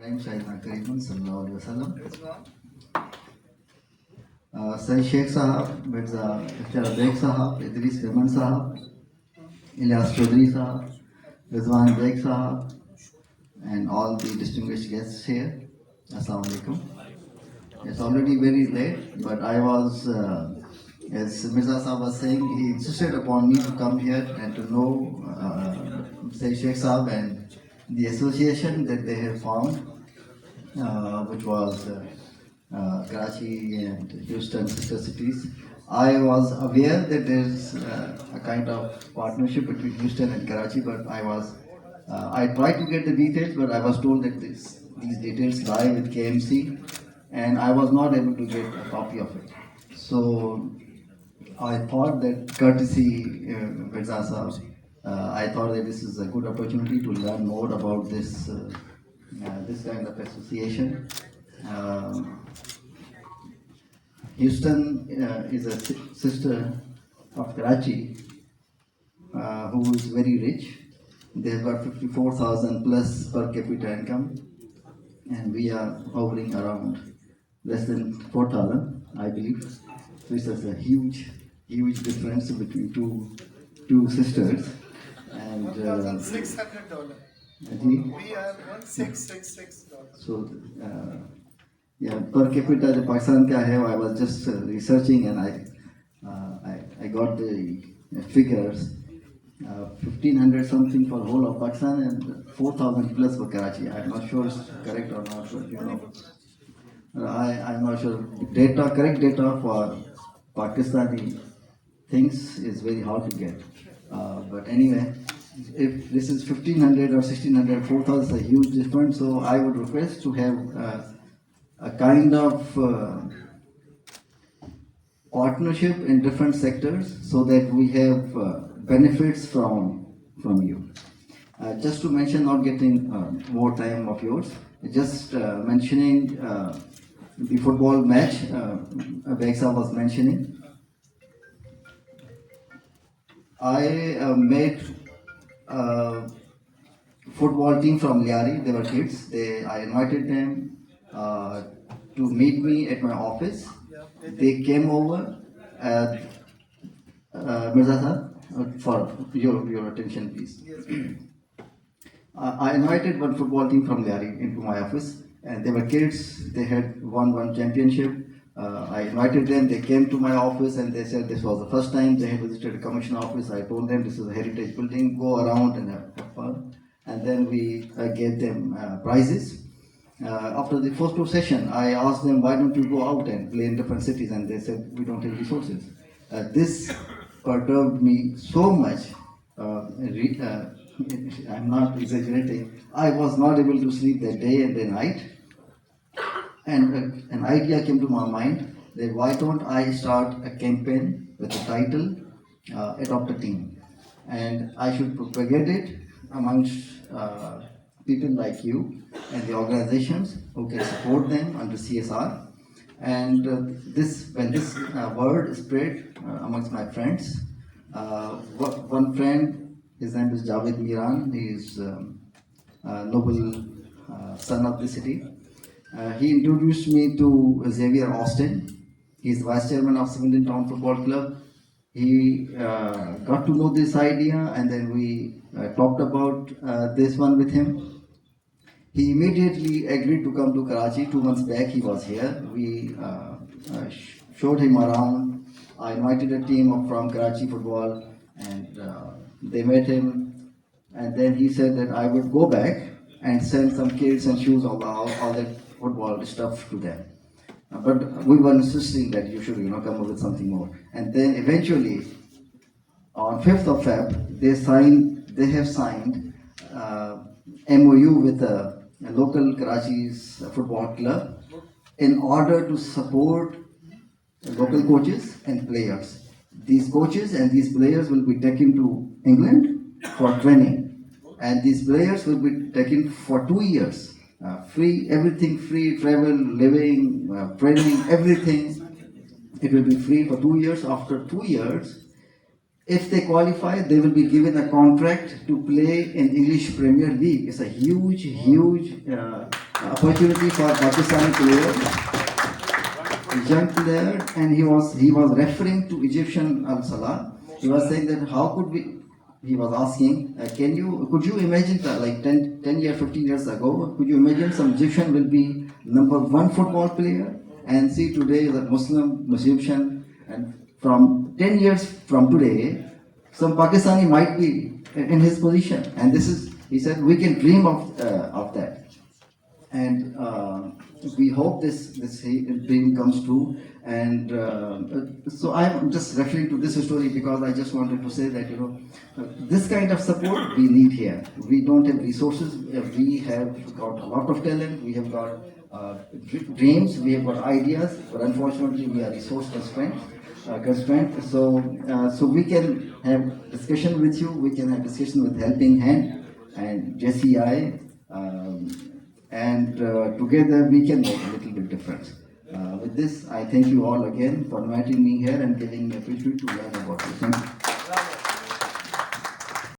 I'm Sheikh sallallahu alaihi wasallam. Saeed Sheikh Sahab, Mirza Iqbal Beg Sahab, Idris Memon Sahab, Ilyas Chaudhry Sahab, Rizwan Beg Sahab, and all the distinguished guests here. Assalamu alaikum. It's already very late, but I was, as Mirza Sahab was saying, he insisted upon me to come here and to know Saeed Sheikh Sahab and the association that they have formed, which was Karachi and Houston sister cities. I was aware that there's a kind of partnership between Houston and Karachi, but I tried to get the details, but I was told that these details lie with KMC, and I was not able to get a copy of it. So I thought that courtesy, Mirza Sahab, I thought that this is a good opportunity to learn more about this kind of association. Houston is a sister of Karachi, who is very rich. They have got 54,000 plus per capita income, and we are hovering around less than 4,000, I believe. So it's a huge difference between two sisters. And $1,600. We are $1,666. So yeah, per capita the Pakistan ka hai, I was just researching, and I got the figures. 1,500 something for whole of Pakistan and 4,000 plus for Karachi. I'm not sure it's correct or not, but I'm not sure. Correct data for Pakistani things is very hard to get. But anyway, if this is 1,500 or 1,600, 4,000 is a huge difference. So I would request to have a kind of partnership in different sectors so that we have benefits from you. Just to mention, not getting more time of yours, just mentioning the football match Beksa was mentioning. I made a football team from Liari. They were kids. I invited them to meet me at my office. They came over. Mirza sir, for your attention, please. I invited one football team from Liari into my office, and they were kids. They had won one championship. I invited them. They came to my office, and they said this was the first time they had visited a commission office. I told them this is a heritage building. Go around and have fun. And then we gave them prizes. After the first two session, I asked them, why don't you go out and play in different cities? And they said, we don't have resources. This perturbed me so much. I'm not exaggerating. I was not able to sleep that day and the night. And an idea came to my mind that why don't I start a campaign with the title Adopt a Team, and I should propagate it amongst people like you and the organizations who can support them under CSR. And when this word spread amongst my friends, one friend, his name is Javed Miran, he is a noble son of the city. He introduced me to Xavier Austin. He is vice chairman of Swindon Town Football Club. He got to know this idea, and then we talked about this one with him. He immediately agreed to come to Karachi. 2 months back he was here. We showed him around. I invited a team from Karachi football, and they met him. And then he said that I would go back and send some kids and shoes, all that football stuff to them. But we were insisting that you should come up with something more. And then eventually, on 5th of Feb, they have signed MOU with a local Karachi's football club in order to support local coaches and players. These coaches and these players will be taken to England for training, and these players will be taken for 2 years. Free, everything free, travel, living, training, everything. It will be free for 2 years. After 2 years, if they qualify, they will be given a contract to play in English Premier League. It's a huge opportunity for Pakistani player, young player, and he was referring to Egyptian Al Salah. He was saying that how could we? He was asking, could you imagine that like 10 years, 15 years ago, could you imagine some Egyptian will be number one football player? And see today the Muslim Egyptian, and from 10 years from today, some Pakistani might be in his position. And this is, he said, we can dream of that. And we hope this dream comes true. And so I'm just referring to this story because I just wanted to say that this kind of support we need here. We don't have resources. We have got a lot of talent. We have got dreams. We have got ideas. But unfortunately, we are resource constrained. So we can have discussion with you. We can have discussion with Helping Hand and JCI. And together we can make a little bit difference. With this, I thank you all again for inviting me here and giving me a opportunity to learn about this. Thank you.